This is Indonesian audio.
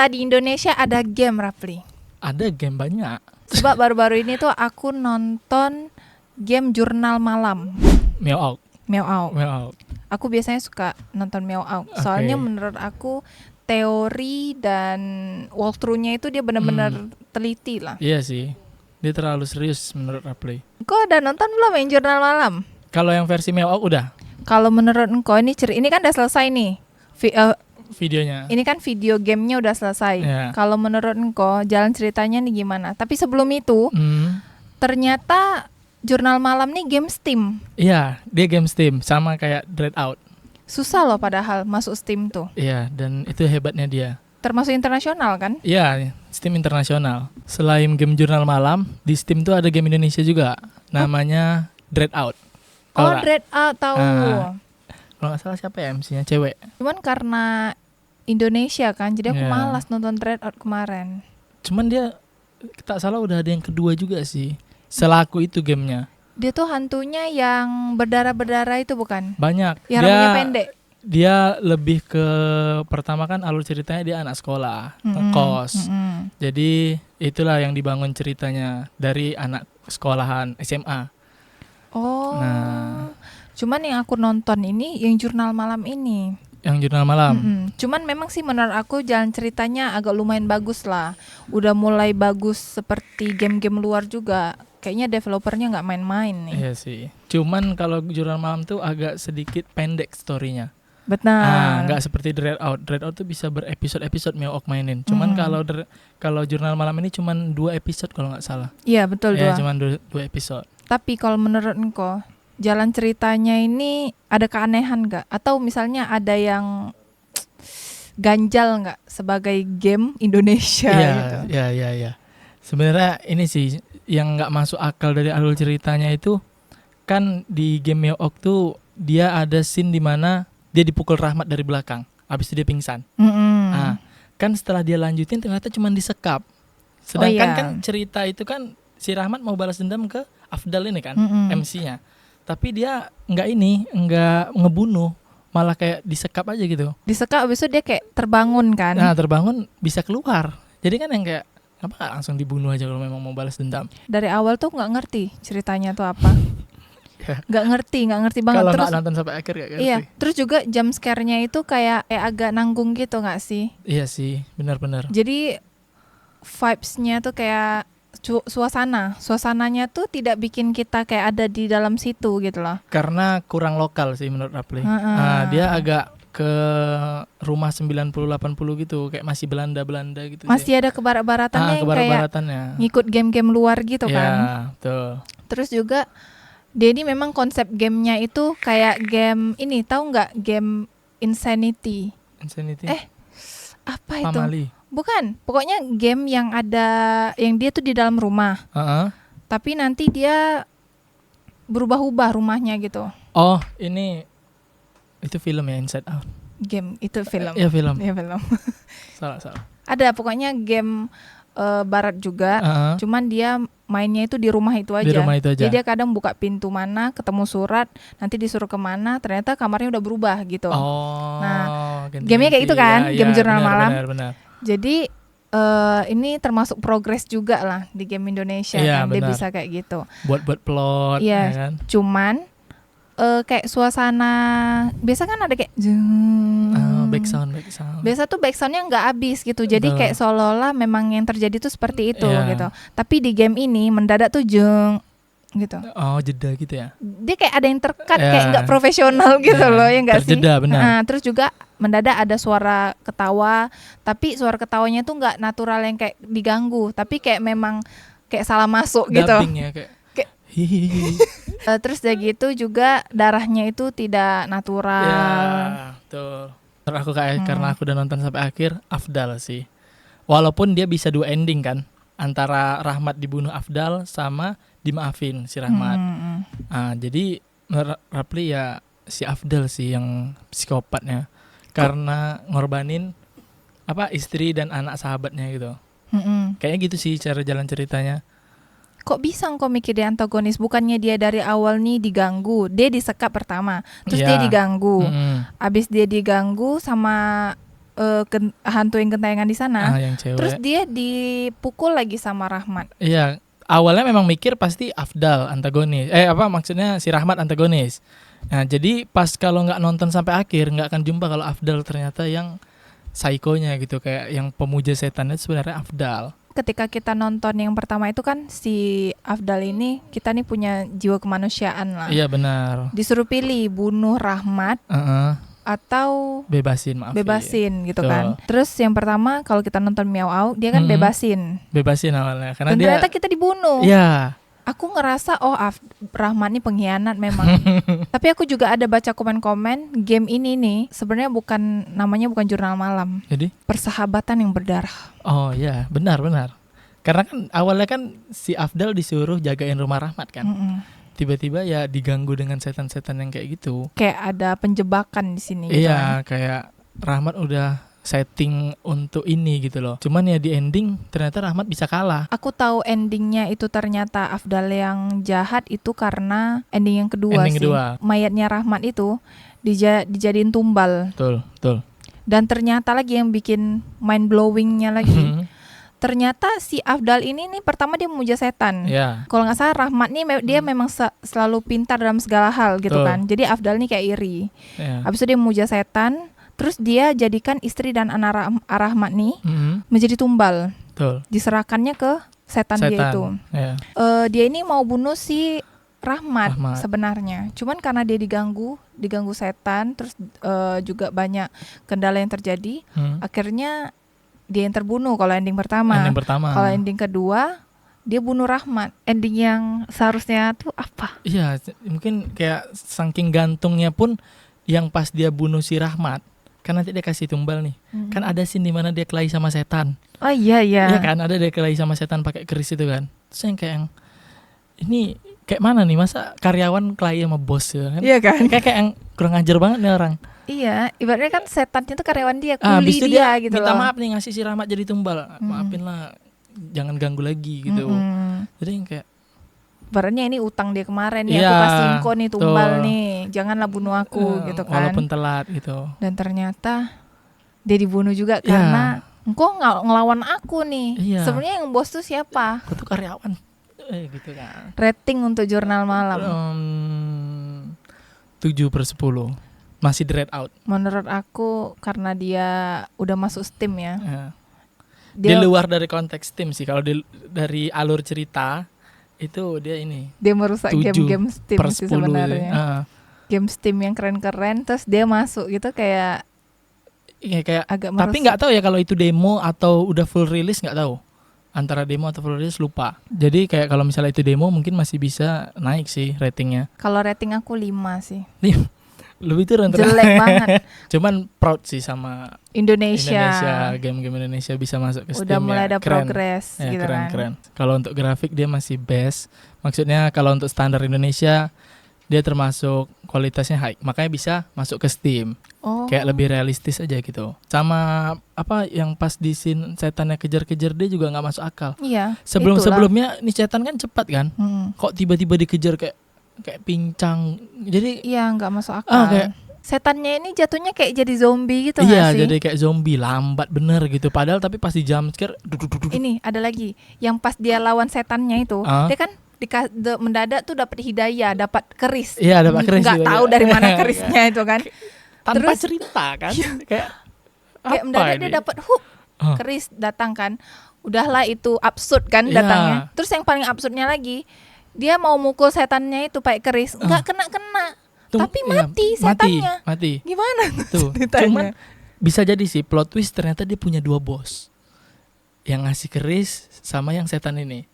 Apakah di Indonesia ada game, Rapli? Ada game banyak. Sebab baru-baru ini tuh aku nonton game Jurnal Malam, Meow Out. Meow Out. Meow Out. Aku biasanya suka nonton Meow Out. Soalnya menurut aku teori dan walkthrough-nya itu dia benar-benar teliti lah. Iya sih. Dia terlalu serius menurut Rapli. Kau udah nonton belum yang Jurnal Malam? Kalau yang versi Meow Out udah Kalau menurut engkau ini kan udah selesai nih. videonya. Ini kan video gamenya udah selesai. Yeah. Kalau menurut engkau jalan ceritanya nih gimana? Tapi sebelum itu ternyata Jurnal Malam nih game Steam. Iya, dia game Steam sama kayak Dread Out. Susah loh padahal masuk Steam tuh. Iya, dan itu hebatnya dia. Termasuk internasional kan? Iya, Steam internasional. Selain game Jurnal Malam, di Steam tuh ada game Indonesia juga. Namanya Dread Out. Dread Out tahu. Kalau nggak salah siapa ya MC-nya, cewek. Cuman karena Indonesia kan, jadi aku malas nonton Dread Out kemarin. Cuman dia tak salah udah ada yang kedua juga sih. Selaku itu gamenya. Dia tuh hantunya yang berdarah-berdarah itu bukan? Banyak. Yang rambutnya pendek. Dia lebih ke pertama kan alur ceritanya dia anak sekolah, kos. Jadi itulah yang dibangun ceritanya dari anak sekolahan SMA. Oh. Nah, cuman yang aku nonton ini yang Jurnal Malam ini. Yang Jurnal Malam. Cuman memang sih menurut aku jalan ceritanya agak lumayan bagus lah. Udah mulai bagus seperti game-game luar juga. Kayaknya developernya nggak main-main nih. Iya sih. Cuman kalau Jurnal Malam tuh agak sedikit pendek storynya. Benar. Nggak seperti Dread Out. Dread Out tuh bisa berepisode-episode Meowok mainin. Cuman kalau Jurnal Malam ini cuman 2 episode kalau nggak salah. Iya betul 2. Iya cuman 2 episode. Tapi kalau menurut engkau jalan ceritanya ini ada keanehan nggak? Atau misalnya ada yang ganjal nggak sebagai game Indonesia gitu? Iya. Sebenarnya ini sih yang nggak masuk akal dari alur ceritanya itu kan di game Meowok tuh dia ada scene di mana dia dipukul Rahmat dari belakang, habis itu dia pingsan. Kan setelah dia lanjutin ternyata cuma disekap. Sedangkan kan cerita itu kan si Rahmat mau balas dendam ke Afdal ini kan, MC-nya. Tapi dia nggak ngebunuh, malah kayak disekap aja gitu. Disekap habis itu dia kayak terbangun kan? Nah, terbangun bisa keluar. Jadi kan yang kayak kenapa nggak langsung dibunuh aja kalau memang mau balas dendam? Dari awal tuh nggak ngerti ceritanya tuh apa. Nggak ngerti banget. Kalau terus nggak nonton sampai akhir nggak ngerti. Iya, terus juga jump scare-nya itu kayak agak nanggung gitu nggak sih? Iya sih, benar-benar. Jadi vibes-nya tuh kayak suasananya tuh tidak bikin kita kayak ada di dalam situ gitu loh. Karena kurang lokal sih menurut Rapli. Dia agak ke rumah 90-80 gitu, kayak masih Belanda gitu. Masih ada kebarat-baratannya yang kayak ngikut game-game luar gitu kan. Iya, betul. Terus juga dia ini memang konsep gamenya itu kayak game ini, tahu nggak game Insanity? Apa itu? Pamali. Bukan, pokoknya game yang dia tuh di dalam rumah. Tapi nanti dia berubah-ubah rumahnya gitu. Oh, itu film ya, Inside Out. Game itu film. Iya film. Salah. Ada pokoknya game barat juga. Cuman dia mainnya itu di rumah itu aja. Jadi dia kadang buka pintu mana, ketemu surat, nanti disuruh kemana, ternyata kamarnya udah berubah gitu. Nah, gamenya kayak itu kan, game Jurnal Malam. Benar. Jadi ini termasuk progres juga lah di game Indonesia kan, dia bisa kayak gitu. Buat plot, ya kan. Cuman kayak suasana biasa kan ada kayak backsound. Biasa tuh backsoundnya nggak habis gitu. Jadi kayak seolah-olah memang yang terjadi tuh seperti itu gitu. Tapi di game ini mendadak tuh gitu. Oh, jeda gitu ya. Dia kayak ada yang terkat kayak nggak profesional gitu loh, ya nggak sih? Terjeda benar. Terus juga mendadak ada suara ketawa, tapi suara ketawanya tuh nggak natural yang kayak diganggu, tapi kayak memang kayak salah masuk gitu. Dubbingnya kayak terus dari gitu juga darahnya itu tidak natural. Ya, betul. Terus aku karena aku udah nonton sampai akhir, Afdal sih. Walaupun dia bisa 2 ending kan, antara Rahmat dibunuh Afdal sama dimaafin si Rahmat. Jadi menurut Rapli ya si Afdal sih yang psikopatnya. Karena ngorbanin istri dan anak sahabatnya gitu. Kayaknya gitu sih cara jalan ceritanya. Kok bisa engkau mikir dia antagonis? Bukannya dia dari awal nih diganggu, dia disekap pertama, terus dia diganggu, abis dia diganggu sama hantu yang gentayangan di sana. Yang cewek. Terus dia dipukul lagi sama Rahmat. Iya, awalnya memang mikir pasti Afdal antagonis. Maksudnya si Rahmat antagonis. Nah, jadi pas kalau nggak nonton sampai akhir nggak akan jumpa kalau Afdal ternyata yang psikonya gitu, kayak yang pemuja setan itu sebenarnya Afdal. Ketika kita nonton yang pertama itu kan si Afdal ini, kita nih punya jiwa kemanusiaan lah. Iya benar. Disuruh pilih bunuh Rahmat atau bebasin gitu kan. Terus yang pertama kalau kita nonton Miao Au, dia kan bebasin awalnya karena dan ternyata kita dibunuh. Iya. Aku ngerasa Rahmat ini pengkhianat memang. Tapi aku juga ada baca komen-komen, game ini nih sebenarnya namanya bukan jurnal malam. Jadi persahabatan yang berdarah. Oh iya, benar. Karena kan awalnya kan si Afdal disuruh jagain rumah Rahmat kan. Tiba-tiba ya diganggu dengan setan-setan yang kayak gitu. Kayak ada penjebakan di sini. Iya, gitu. Kayak Rahmat udah setting untuk ini gitu loh. Cuman ya di ending ternyata Rahmat bisa kalah. Aku tahu endingnya itu ternyata Afdal yang jahat itu karena ending yang kedua. Mayatnya Rahmat itu dijadiin tumbal. Betul. Dan ternyata lagi yang bikin mind blowingnya lagi. Ternyata si Afdal ini nih pertama dia memuja setan. Yeah. Kalau nggak salah Rahmat nih dia memang selalu pintar dalam segala hal gitu kan. Jadi Afdal nih kayak iri. Yeah. Habis itu dia memuja setan. Terus dia jadikan istri dan anak Rahmat nih menjadi tumbal. Betul. Diserahkannya ke setan dia itu. Yeah. Dia ini mau bunuh si Rahmat sebenarnya. Cuman karena dia diganggu setan, terus juga banyak kendala yang terjadi, akhirnya dia yang terbunuh kalau ending pertama. Kalau ending kedua dia bunuh Rahmat. Ending yang seharusnya tuh apa? Iya, mungkin kayak saking gantungnya pun yang pas dia bunuh si Rahmat, kan nanti dia kasih tumbal nih. Kan ada scene di mana dia kelahi sama setan. Oh iya. Iya kan, ada dia kelahi sama setan pakai keris itu kan. Terus yang kayak ini kayak mana nih, masa karyawan kelahi sama bos ya kan? Iya kan? Kayak yang kurang ajar banget nih orang. Iya, ibaratnya kan setannya tuh karyawan dia, kuli dia gitu minta loh. maaf nih ngasih si Rahmat jadi tumbal. Maafin lah, jangan ganggu lagi gitu. Jadi yang kayak ibaratnya ini utang dia kemarin nih, aku kasih engkau nih tumbal nih, janganlah bunuh aku gitu kan. Walaupun telat gitu. Dan ternyata dia dibunuh juga karena engkau ngelawan aku nih. Sebenarnya yang bos tuh siapa? Aku tuh karyawan. Gitu kan. Rating untuk jurnal malam 7/10. Masih dread out. Menurut aku karena dia udah masuk Steam ya. Dia luar dari konteks Steam sih. Kalau dari alur cerita itu dia merusak game-game Steam sih sebenarnya. Game Steam yang keren-keren terus dia masuk gitu kayak agak merusak. Tapi nggak tahu ya kalau itu demo atau udah full release, nggak tahu. Antara demo atau full release lupa. Jadi kayak kalau misalnya itu demo mungkin masih bisa naik sih ratingnya. Kalau rating aku 5 sih. Lebih turun. Jelek banget. Cuman proud sih sama Indonesia, game-game Indonesia bisa masuk ke Steam. Udah mulai ada progres gitu keren. Kalau untuk grafik dia masih best. Maksudnya kalau untuk standar Indonesia dia termasuk kualitasnya high, makanya bisa masuk ke Steam. Kayak lebih realistis aja gitu. Sama yang pas di scene setannya kejar-kejar dia juga nggak masuk akal. Iya. Sebelumnya nih setan kan cepat kan. Kok tiba-tiba dikejar kayak pincang. Jadi nggak masuk akal. Setannya ini jatuhnya kayak jadi zombie gitu nggak sih? Iya, jadi kayak zombie, lambat bener gitu. Padahal tapi pas di jump scare ini ada lagi yang pas dia lawan setannya itu, dia kan mendadak tuh dapat hidayah, dapat keris. Iya, dapat keris. Nggak tahu dari mana kerisnya itu kan. Tanpa cerita kan. Kayak mendadak dia dapat keris datang kan. Udahlah itu absurd kan datangnya. Terus yang paling absurdnya lagi, dia mau mukul setannya itu pakai keris, nggak kena. Tapi mati setannya. Mati. Gimana tuh? Cuman bisa jadi sih plot twist ternyata dia punya 2 bos. Yang ngasih keris sama yang setan ini.